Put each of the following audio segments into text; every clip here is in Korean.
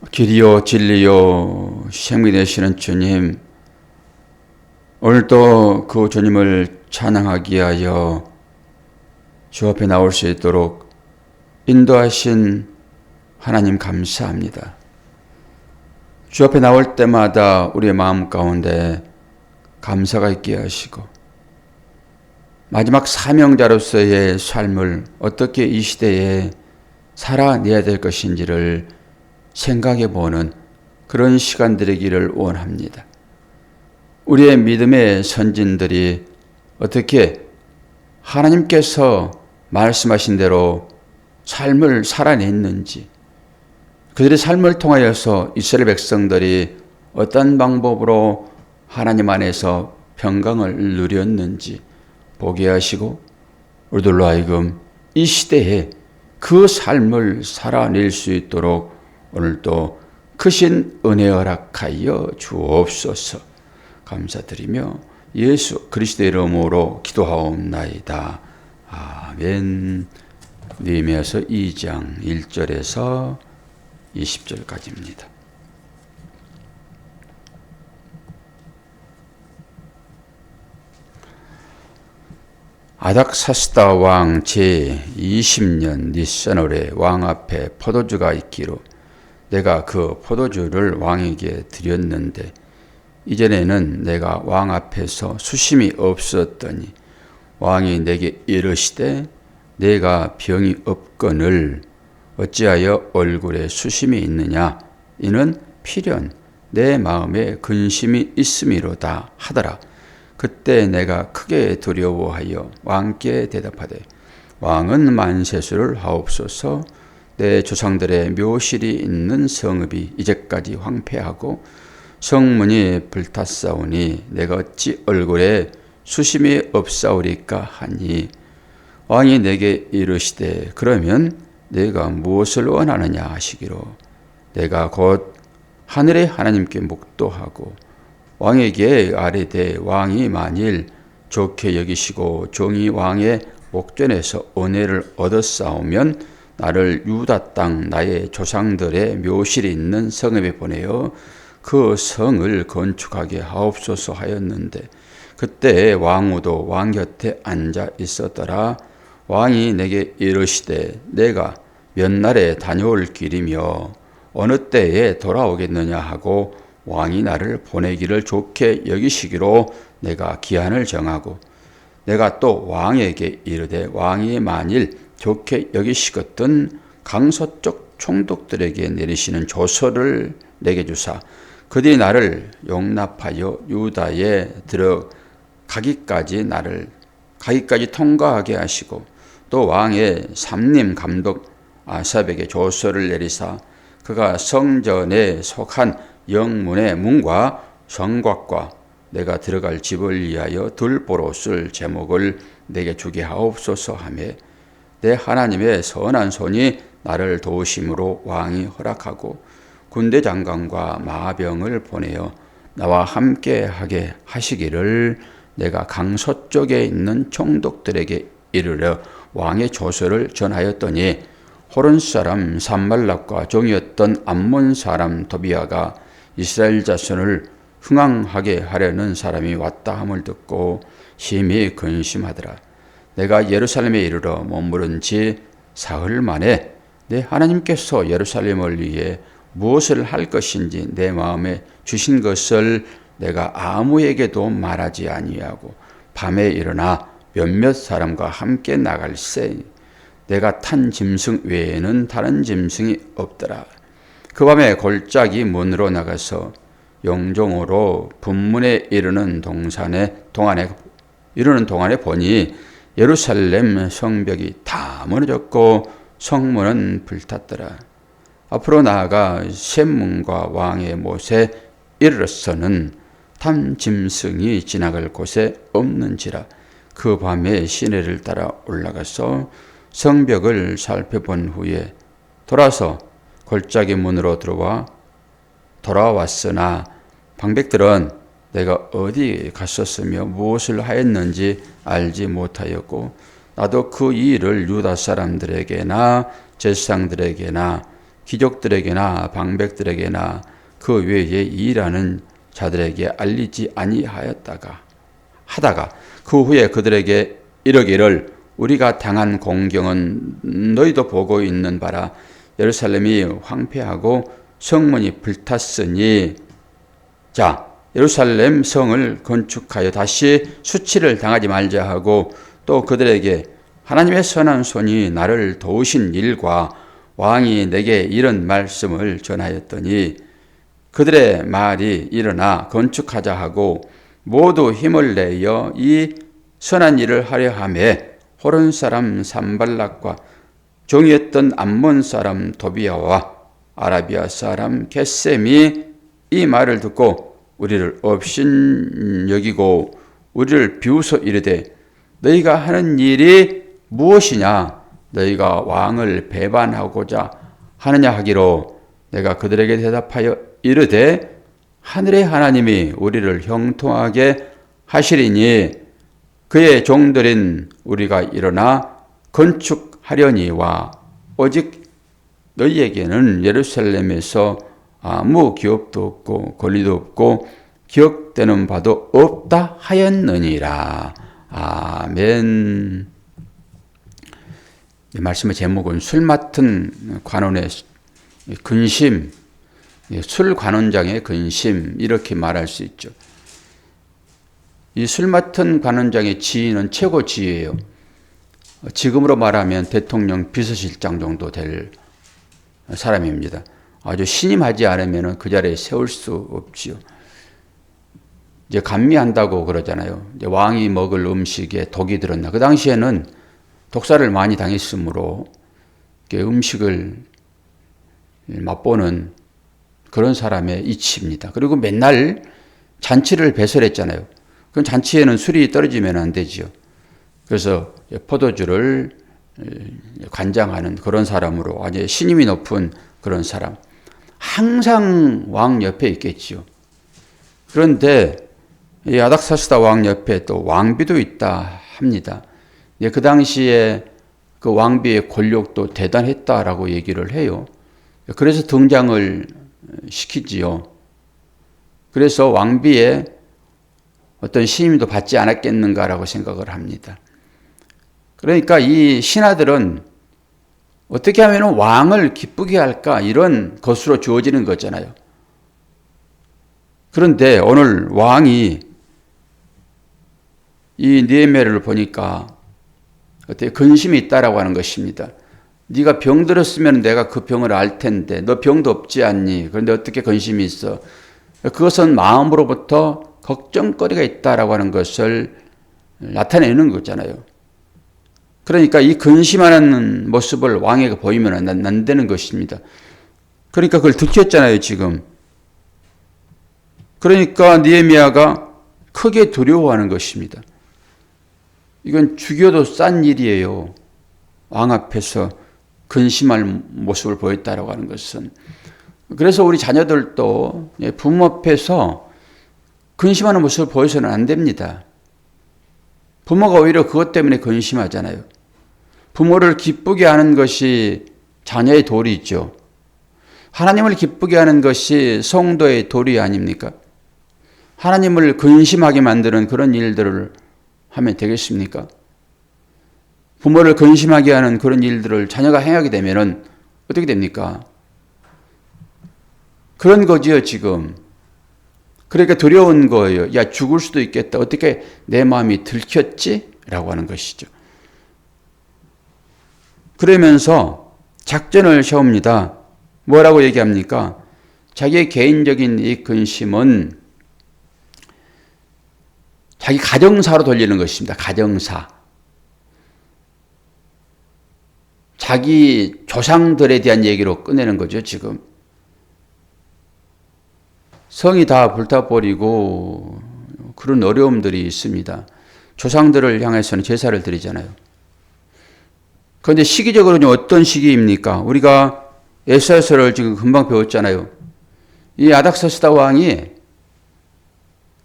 길이요 진리요 생미 되시는 주님, 오늘도 그 주님을 찬양하기 위하여 주 앞에 나올 수 있도록 인도하신 하나님 감사합니다. 주 앞에 나올 때마다 우리의 마음 가운데 감사가 있게 하시고, 마지막 사명자로서의 삶을 어떻게 이 시대에 살아내야 될 것인지를 생각해 보는 그런 시간 되기를 원합니다. 우리의 믿음의 선진들이 어떻게 하나님께서 말씀하신 대로 삶을 살아냈는지, 그들의 삶을 통하여서 이스라엘 백성들이 어떤 방법으로 하나님 안에서 평강을 누렸는지 보게 하시고, 우리들로 하여금 이 시대에 그 삶을 살아낼 수 있도록 오늘도 크신 은혜 허락하여 주옵소서. 감사드리며 예수 그리스도의 이름으로 기도하옵나이다. 아멘. 느헤미야서 2장 1절에서 20절까지입니다. 아닥사스다 왕 제20년 니산월에 왕 앞에 포도주가 있기로 내가 그 포도주를 왕에게 드렸는데, 이전에는 내가 왕 앞에서 수심이 없었더니 왕이 내게 이르시되 내가 병이 없거늘 어찌하여 얼굴에 수심이 있느냐, 이는 필연 내 마음에 근심이 있음이로다 하더라. 그때 내가 크게 두려워하여 왕께 대답하되, 왕은 만세수를 하옵소서. 내 조상들의 묘실이 있는 성읍이 이제까지 황폐하고 성문이 불탔사오니 내가 어찌 얼굴에 수심이 없사오리까 하니, 왕이 내게 이르시되 그러면 내가 무엇을 원하느냐 하시기로, 내가 곧 하늘의 하나님께 묵도하고 왕에게 아뢰되 왕이 만일 좋게 여기시고 종이 왕의 목전에서 은혜를 얻었사오면 나를 유다 땅 나의 조상들의 묘실이 있는 성읍에 보내어 그 성을 건축하게 하옵소서 하였는데, 그때 왕후도 왕 곁에 앉아 있었더라. 왕이 내게 이르시되 내가 몇 날에 다녀올 길이며 어느 때에 돌아오겠느냐 하고 왕이 나를 보내기를 좋게 여기시기로 내가 기한을 정하고, 내가 또 왕에게 이르되 왕이 만일 좋게 여기시거든 강서쪽 총독들에게 내리시는 조서를 내게 주사 그들이 나를 용납하여 유다에 들어가기까지 통과하게 하시고, 또 왕의 삼림 감독 아삽에게 조서를 내리사 그가 성전에 속한 영문의 문과 성곽과 내가 들어갈 집을 위하여 들보로 쓸 제목을 내게 주게 하옵소서 하며, 내 하나님의 선한 손이 나를 도우심으로 왕이 허락하고 군대 장관과 마병을 보내어 나와 함께 하게 하시기를 내가 강서쪽에 있는 총독들에게 이르러 왕의 조서를 전하였더니, 호른 사람 산발락과 종이었던 암몬 사람 도비아가 이스라엘 자손을 흥황하게 하려는 사람이 왔다 함을 듣고 심히 근심하더라. 내가 예루살렘에 이르러 머무른 지 사흘 만에 내 하나님께서 예루살렘을 위해 무엇을 할 것인지 내 마음에 주신 것을 내가 아무에게도 말하지 아니하고 밤에 일어나 몇몇 사람과 함께 나갈세. 내가 탄 짐승 외에는 다른 짐승이 없더라. 그 밤에 골짜기 문으로 나가서 영종으로 분문에 이르는 동안에 보니 예루살렘 성벽이 다 무너졌고 성문은 불탔더라. 앞으로 나아가 샘문과 왕의 못에 이르러서는 탄 짐승이 지나갈 곳에 없는지라. 그 밤에 시내를 따라 올라가서 성벽을 살펴본 후에 돌아서 골짜기 문으로 돌아왔으나 방백들은 내가 어디 갔었으며 무엇을 하였는지 알지 못하였고, 나도 그 일을 유다 사람들에게나 제사장들에게나 귀족들에게나 방백들에게나 그 외에 일하는 자들에게 알리지 아니하였다가 하다가 그 후에 그들에게 이르기를 우리가 당한 공경은 너희도 보고 있는 바라 예루살렘이 황폐하고 성문이 불탔으니 자 예루살렘 성을 건축하여 다시 수치를 당하지 말자 하고 또 그들에게 하나님의 선한 손이 나를 도우신 일과 왕이 내게 이런 말씀을 전하였더니 그들의 말이 일어나 건축하자 하고 모두 힘을 내어 이 선한 일을 하려 하매 호른 사람 산발락과 종이었던 암몬 사람 도비아와 아라비아 사람 겟셈이 이 말을 듣고 우리를 업신여기고 우리를 비웃어 이르되 너희가 하는 일이 무엇이냐 너희가 왕을 배반하고자 하느냐 하기로 내가 그들에게 대답하여 이르되 하늘의 하나님이 우리를 형통하게 하시리니 그의 종들인 우리가 일어나 건축하려니와 오직 너희에게는 예루살렘에서 아무 기업도 없고 권리도 없고 기억되는 바도 없다 하였느니라. 아멘. 이 말씀의 제목은 술 맡은 관원의 근심, 술 관원장의 근심 이렇게 말할 수 있죠. 이 술 맡은 관원장의 지위는 최고 지위예요. 지금으로 말하면 대통령 비서실장 정도 될 사람입니다. 아주 신임하지 않으면 그 자리에 세울 수 없지요. 이제 감미한다고 그러잖아요. 이제 왕이 먹을 음식에 독이 들었나. 그 당시에는 독사를 많이 당했으므로 음식을 맛보는 그런 사람의 이치입니다. 그리고 맨날 잔치를 배설했잖아요. 그럼 잔치에는 술이 떨어지면 안 되지요. 그래서 포도주를 관장하는 그런 사람으로 아주 신임이 높은 그런 사람. 항상 왕 옆에 있겠지요. 그런데 이 아닥사스다 왕 옆에 또 왕비도 있다 합니다. 그 당시에 그 왕비의 권력도 대단했다라고 얘기를 해요. 그래서 등장을 시키지요. 그래서 왕비의 어떤 신임도 받지 않았겠는가라고 생각을 합니다. 그러니까 이 신하들은 어떻게 하면 왕을 기쁘게 할까 이런 것으로 주어지는 거잖아요. 그런데 오늘 왕이 이 느헤미야를 보니까 어떻게 근심이 있다라고 하는 것입니다. 네가 병 들었으면 내가 그 병을 알 텐데 너 병도 없지 않니? 그런데 어떻게 근심이 있어? 그것은 마음으로부터 걱정거리가 있다라고 하는 것을 나타내는 거잖아요. 그러니까 이 근심하는 모습을 왕에게 보이면 안 되는 것입니다. 그러니까 그걸 들켰잖아요, 지금. 그러니까 느헤미야가 크게 두려워하는 것입니다. 이건 죽여도 싼 일이에요. 왕 앞에서 근심할 모습을 보였다라고 하는 것은. 그래서 우리 자녀들도 부모 앞에서 근심하는 모습을 보여서는 안 됩니다. 부모가 오히려 그것 때문에 근심하잖아요. 부모를 기쁘게 하는 것이 자녀의 도리죠. 하나님을 기쁘게 하는 것이 성도의 도리 아닙니까? 하나님을 근심하게 만드는 그런 일들을 하면 되겠습니까? 부모를 근심하게 하는 그런 일들을 자녀가 행하게 되면 어떻게 됩니까? 그런 거지요, 지금. 그러니까 두려운 거예요. 야, 죽을 수도 있겠다. 어떻게 내 마음이 들켰지? 라고 하는 것이죠. 그러면서 작전을 세웁니다. 뭐라고 얘기합니까? 자기의 개인적인 이 근심은 자기 가정사로 돌리는 것입니다. 가정사. 자기 조상들에 대한 얘기로 꺼내는 거죠, 지금. 성이 다 불타버리고 그런 어려움들이 있습니다. 조상들을 향해서는 제사를 드리잖아요. 그런데 시기적으로는 어떤 시기입니까? 우리가 에스라서를 지금 금방 배웠잖아요. 이 아닥사스다 왕이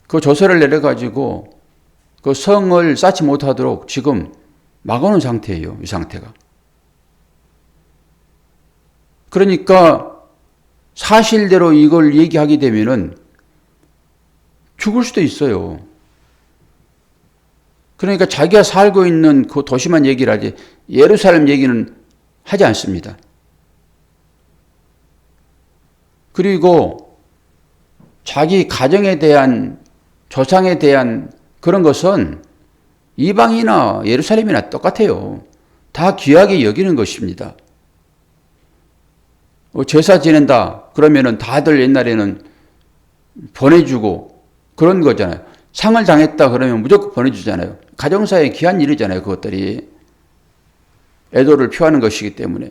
그 조서를 내려가지고 그 성을 쌓지 못하도록 지금 막아놓은 상태예요. 이 상태가. 그러니까 사실대로 이걸 얘기하게 되면은 죽을 수도 있어요. 그러니까 자기가 살고 있는 그 도시만 얘기를 하지 예루살렘 얘기는 하지 않습니다. 그리고 자기 가정에 대한 조상에 대한 그런 것은 이방이나 예루살렘이나 똑같아요. 다 귀하게 여기는 것입니다. 제사 지낸다 그러면은 다들 옛날에는 보내주고 그런 거잖아요. 상을 당했다 그러면 무조건 보내주잖아요. 가정사에 귀한 일이잖아요. 그것들이 애도를 표하는 것이기 때문에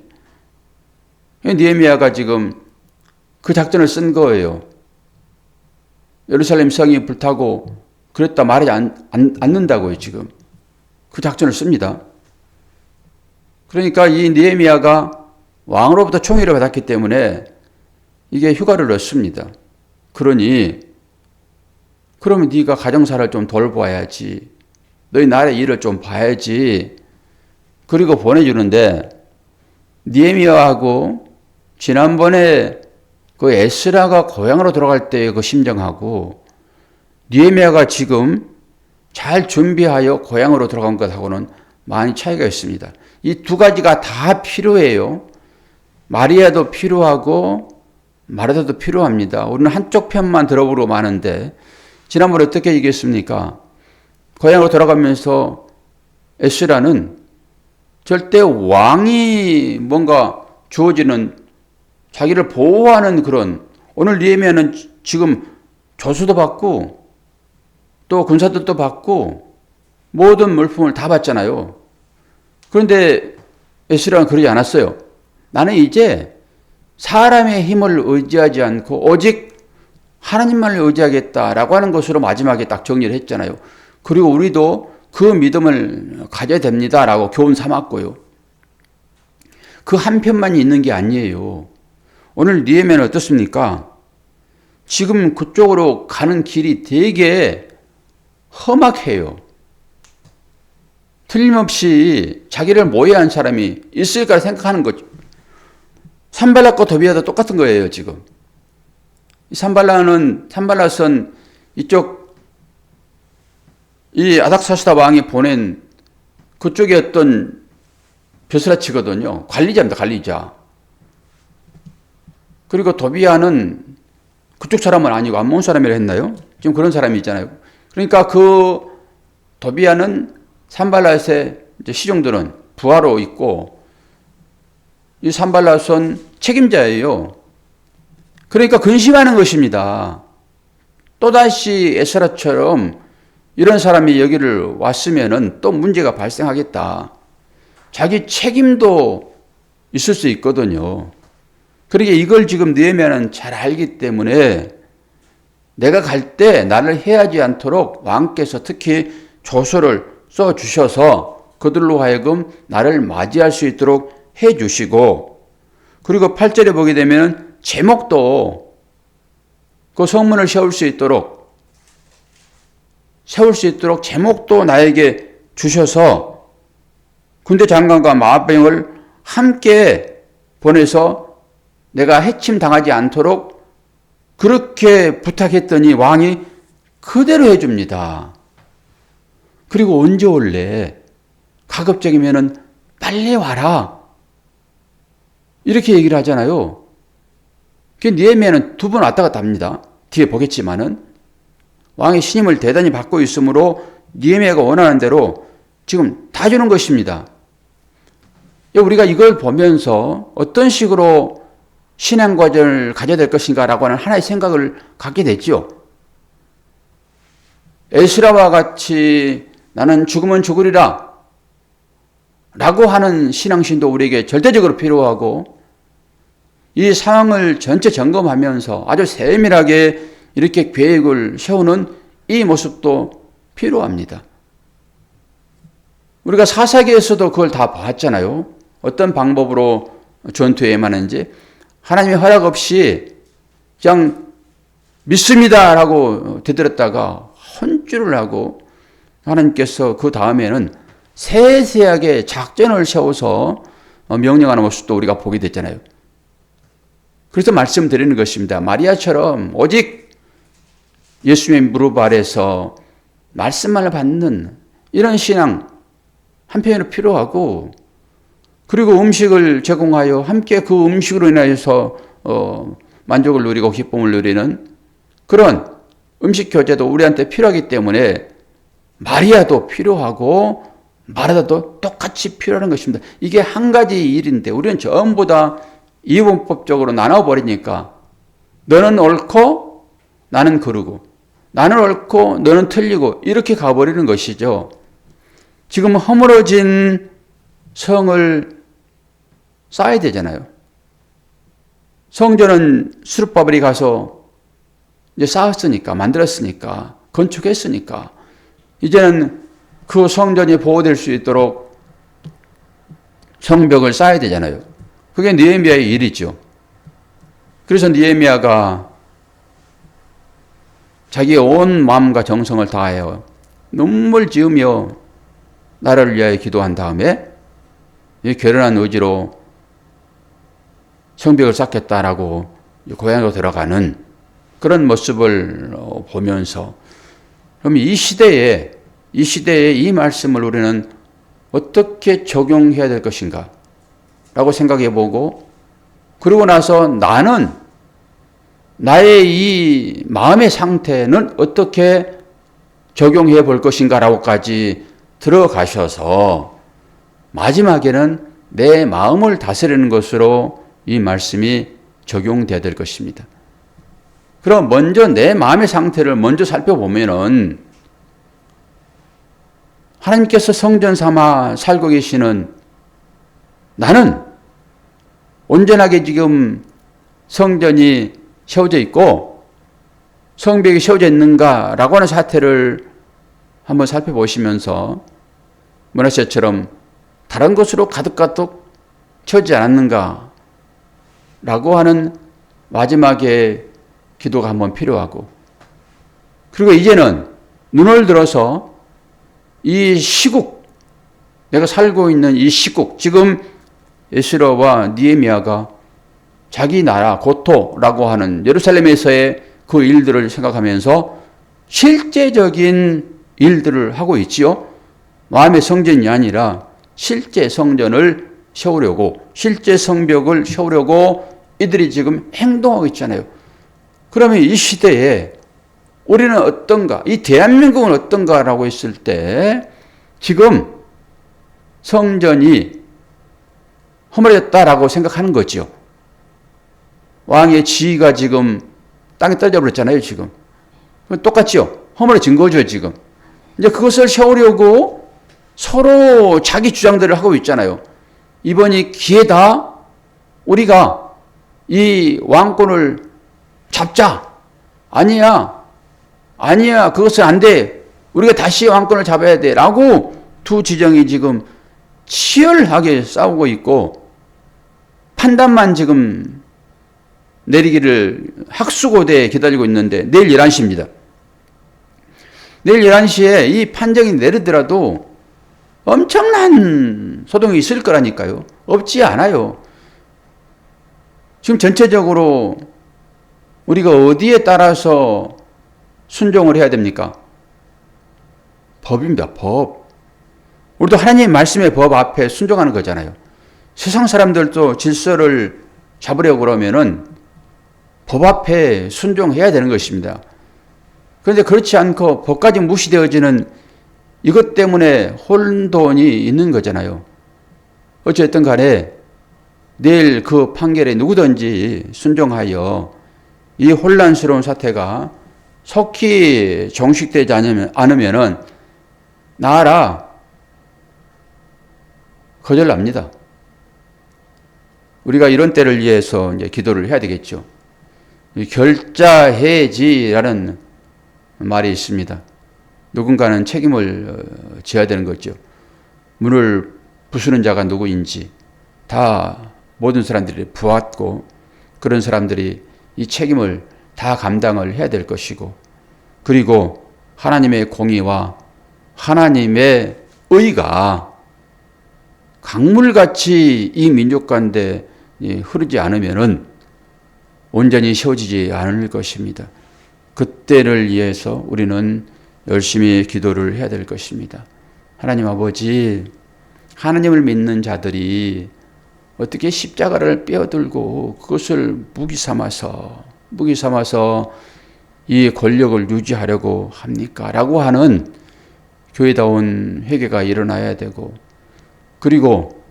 느헤미야가 지금 그 작전을 쓴 거예요. 예루살렘 성이 불타고 그랬다 말하지 않는다고요. 지금 그 작전을 씁니다. 그러니까 이 느헤미야가 왕으로부터 총애를 받았기 때문에 이게 휴가를 얻습니다. 그러니 그러면 네가 가정사를 좀 돌봐야지. 너희 나라의 일을 좀 봐야지. 그리고 보내주는데 느헤미야하고 지난번에 그 에스라가 고향으로 돌아갈 때의 그 심정하고 느헤미야가 지금 잘 준비하여 고향으로 돌아간 것하고는 많이 차이가 있습니다. 이 두 가지가 다 필요해요. 마리아도 필요하고 마르다도 필요합니다. 우리는 한쪽 편만 들어보러 마는데 지난번에 어떻게 얘기했습니까? 고향으로 돌아가면서 에스라는 절대 왕이 뭔가 주어지는 자기를 보호하는 그런 오늘 느헤미야는 지금 조수도 받고 또 군사들도 받고 모든 물품을 다 받잖아요. 그런데 에스라는 그러지 않았어요. 나는 이제 사람의 힘을 의지하지 않고 오직 하나님만을 의지하겠다라고 하는 것으로 마지막에 딱 정리를 했잖아요. 그리고 우리도 그 믿음을 가져야 됩니다라고 교훈 삼았고요. 그 한편만 있는 게 아니에요. 오늘 느헤미야는 어떻습니까? 지금 그쪽으로 가는 길이 되게 험악해요. 틀림없이 자기를 모해한 사람이 있을까 생각하는 거죠. 산발락과 도비아도 똑같은 거예요, 지금. 산발락은 이쪽 이 아닥사스다 왕이 보낸 그쪽에 어떤 벼슬아치거든요. 관리자입니다, 관리자. 그리고 도비아는 그쪽 사람은 아니고 암몬 사람이라 했나요? 지금 그런 사람이 있잖아요. 그러니까 그 도비아는 산발랏의 시종들은 부하로 있고 이 산발랏은 책임자예요. 그러니까 근심하는 것입니다. 또다시 에스라처럼 이런 사람이 여기를 왔으면은 또 문제가 발생하겠다. 자기 책임도 있을 수 있거든요. 그러니까 이걸 지금 느헤미야는 잘 알기 때문에 내가 갈 때 나를 해하지 않도록 왕께서 특히 조서를 써주셔서 그들로 하여금 나를 맞이할 수 있도록 해주시고 그리고 8절에 보게 되면 제목도 그 성문을 세울 수 있도록 제목도 나에게 주셔서 군대 장관과 마병을 함께 보내서 내가 해침 당하지 않도록 그렇게 부탁했더니 왕이 그대로 해줍니다. 그리고 언제 올래? 가급적이면은 빨리 와라. 이렇게 얘기를 하잖아요. 느헤미야는 두 번 왔다 갔다 합니다. 뒤에 보겠지만은 왕의 신임을 대단히 받고 있으므로 느헤미야가 원하는 대로 지금 다 주는 것입니다. 우리가 이걸 보면서 어떤 식으로 신앙 과정을 가져야 될 것인가라고 하는 하나의 생각을 갖게 됐죠. 에스라와 같이 나는 죽으면 죽으리라 라고 하는 신앙심도 우리에게 절대적으로 필요하고 이 상황을 전체 점검하면서 아주 세밀하게 이렇게 계획을 세우는 이 모습도 필요합니다. 우리가 사사기에서도 그걸 다 봤잖아요. 어떤 방법으로 전투에 임하는지 하나님의 허락 없이 그냥 믿습니다라고 되들었다가 헌주를 하고 하나님께서 그 다음에는 세세하게 작전을 세워서 명령하는 모습도 우리가 보게 됐잖아요. 그래서 말씀드리는 것입니다. 마리아처럼 오직 예수님의 무릎 아래서 말씀만을 받는 이런 신앙 한편으로 필요하고, 그리고 음식을 제공하여 함께 그 음식으로 인하여서 만족을 누리고 기쁨을 누리는 그런 음식 교제도 우리한테 필요하기 때문에 마리아도 필요하고 마르다도 똑같이 필요한 것입니다. 이게 한 가지 일인데 우리는 전부 다 이분법적으로 나눠버리니까 너는 옳고 나는 그르고, 나는 옳고 너는 틀리고 이렇게 가버리는 것이죠. 지금 허물어진 성을 쌓아야 되잖아요. 성전은 스룹바벨이 가서 이제 쌓았으니까, 만들었으니까, 건축했으니까 이제는 그 성전이 보호될 수 있도록 성벽을 쌓아야 되잖아요. 그게 느헤미야의 일이죠. 그래서 느헤미야가 자기의 온 마음과 정성을 다하여 눈물 지으며 나라를 위하여 기도한 다음에 이 결연한 의지로 성벽을 쌓겠다라고 고향으로 들어가는 그런 모습을 보면서, 그럼 이 시대에 이 말씀을 우리는 어떻게 적용해야 될 것인가 라고 생각해 보고, 그러고 나서 나는 나의 이 마음의 상태는 어떻게 적용해 볼 것인가 라고까지 들어가셔서 마지막에는 내 마음을 다스리는 것으로 이 말씀이 적용돼야 될 것입니다. 그럼 먼저 내 마음의 상태를 먼저 살펴보면은 하나님께서 성전 삼아 살고 계시는 나는 온전하게 지금 성전이 세워져 있고 성벽이 세워져 있는가라고 하는 사태를 한번 살펴보시면서 므낫세처럼 다른 것으로 가득가득 채우지 않았는가 라고 하는 마지막에 기도가 한번 필요하고, 그리고 이제는 눈을 들어서 이 시국, 내가 살고 있는 이 시국, 지금 에스라와 느헤미야가 자기 나라 고토라고 하는 예루살렘에서의 그 일들을 생각하면서 실제적인 일들을 하고 있지요. 마음의 성전이 아니라 실제 성전을 세우려고, 실제 성벽을 세우려고 이들이 지금 행동하고 있잖아요. 그러면 이 시대에 우리는 어떤가, 이 대한민국은 어떤가라고 했을 때 지금 성전이 허물어졌다라고 생각하는 거죠. 왕의 지위가 지금 땅에 떨어져 버렸잖아요, 지금. 똑같죠? 허물어진 거죠, 지금. 이제 그것을 세우려고 서로 자기 주장들을 하고 있잖아요. 이번이 기회다. 우리가 이 왕권을 잡자. 아니야. 그것은 안 돼. 우리가 다시 왕권을 잡아야 돼. 라고 두 지정이 지금 치열하게 싸우고 있고, 판단만 지금 내리기를 학수고대에 기다리고 있는데 내일 11시입니다. 내일 11시에 이 판정이 내리더라도 엄청난 소동이 있을 거라니까요. 없지 않아요. 지금 전체적으로 우리가 어디에 따라서 순종을 해야 됩니까? 법입니다. 법. 우리도 하나님의 말씀의 법 앞에 순종하는 거잖아요. 세상 사람들도 질서를 잡으려고 그러면은 법 앞에 순종해야 되는 것입니다. 그런데 그렇지 않고 법까지 무시되어지는 이것 때문에 혼돈이 있는 거잖아요. 어쨌든 간에 내일 그 판결에 누구든지 순종하여 이 혼란스러운 사태가 속히 종식되지 않으면은 나라 거절납니다. 우리가 이런 때를 위해서 이제 기도를 해야 되겠죠. 결자해지라는 말이 있습니다. 누군가는 책임을 져야 되는 거죠. 문을 부수는 자가 누구인지 다 모든 사람들이 보았고, 그런 사람들이 이 책임을 다 감당을 해야 될 것이고, 그리고 하나님의 공의와 하나님의 의가 강물같이 이 민족 가운데 흐르지 않으면은 온전히 세워지지 않을 것입니다. 그때를 위해서 우리는 열심히 기도를 해야 될 것입니다. 하나님 아버지, 하나님을 믿는 자들이 어떻게 십자가를 빼어들고 그것을 무기 삼아서 이 권력을 유지하려고 합니까? 라고 하는 교회다운 회개가 일어나야 되고, 그리고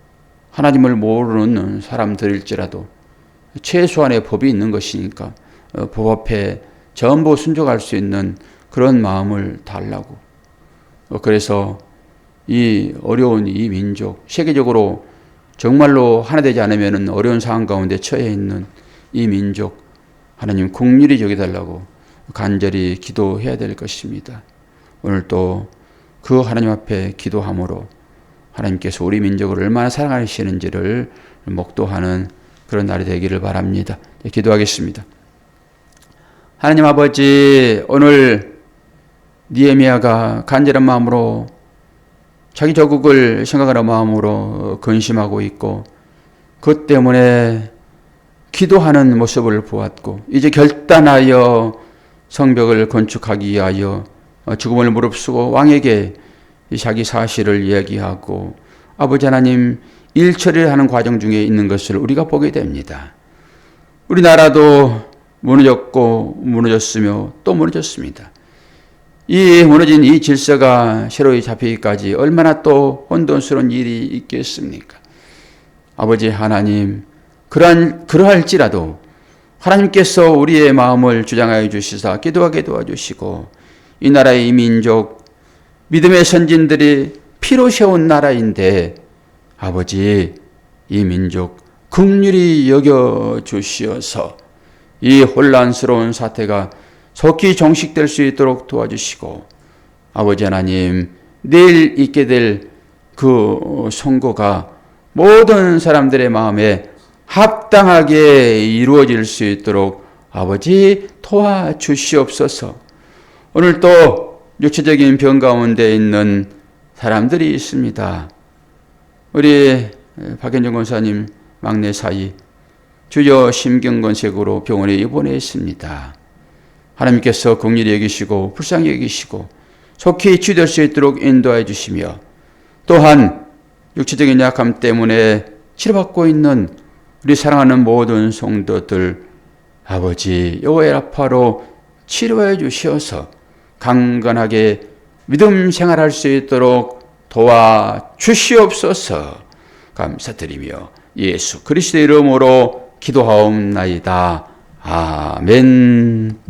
하나님을 모르는 사람들일지라도 최소한의 법이 있는 것이니까 법 앞에 전부 순종할 수 있는 그런 마음을 달라고. 그래서 이 어려운 이 민족, 세계적으로 정말로 하나 되지 않으면 어려운 상황 가운데 처해 있는 이 민족, 하나님 긍휼히 여겨달라고 간절히 기도해야 될 것입니다. 오늘 또 그 하나님 앞에 기도함으로 하나님께서 우리 민족을 얼마나 사랑하시는지를 목도하는 그런 날이 되기를 바랍니다. 기도하겠습니다. 하나님 아버지, 오늘 느헤미야가 간절한 마음으로 자기 조국을 생각하는 마음으로 근심하고 있고, 그것 때문에 기도하는 모습을 보았고, 이제 결단하여 성벽을 건축하기 위하여 죽음을 무릅쓰고 왕에게 자기 사실을 이야기하고 아버지 하나님 일 처리를 하는 과정 중에 있는 것을 우리가 보게 됩니다. 우리나라도 무너졌으며 또 무너졌습니다. 이 무너진 이 질서가 새로이 잡히기까지 얼마나 또 혼돈스러운 일이 있겠습니까? 아버지 하나님, 그러할지라도 하나님께서 우리의 마음을 주장하여 주시사 기도하게 도와주시고, 이 나라의 이 민족, 믿음의 선진들이 피로 세운 나라인데 아버지, 이 민족 긍휼히 여겨주시어서 이 혼란스러운 사태가 속히 종식될 수 있도록 도와주시고, 아버지 하나님, 내일 있게 될 그 선거가 모든 사람들의 마음에 합당하게 이루어질 수 있도록 아버지 도와주시옵소서. 오늘 또 육체적인 병 가운데 있는 사람들이 있습니다. 우리 박현정 권사님 막내 사이 주여 심경건색으로 병원에 입원해 있습니다. 하나님께서 긍휼히 여기시고 불쌍히 여기시고 속히 치유될 수 있도록 인도해 주시며, 또한 육체적인 약함 때문에 치료받고 있는 우리 사랑하는 모든 성도들 아버지 여호와의 라파로 치료해 주시어서 강건하게 믿음 생활할 수 있도록 도와주시옵소서. 감사드리며 예수 그리스도의 이름으로 기도하옵나이다. 아멘.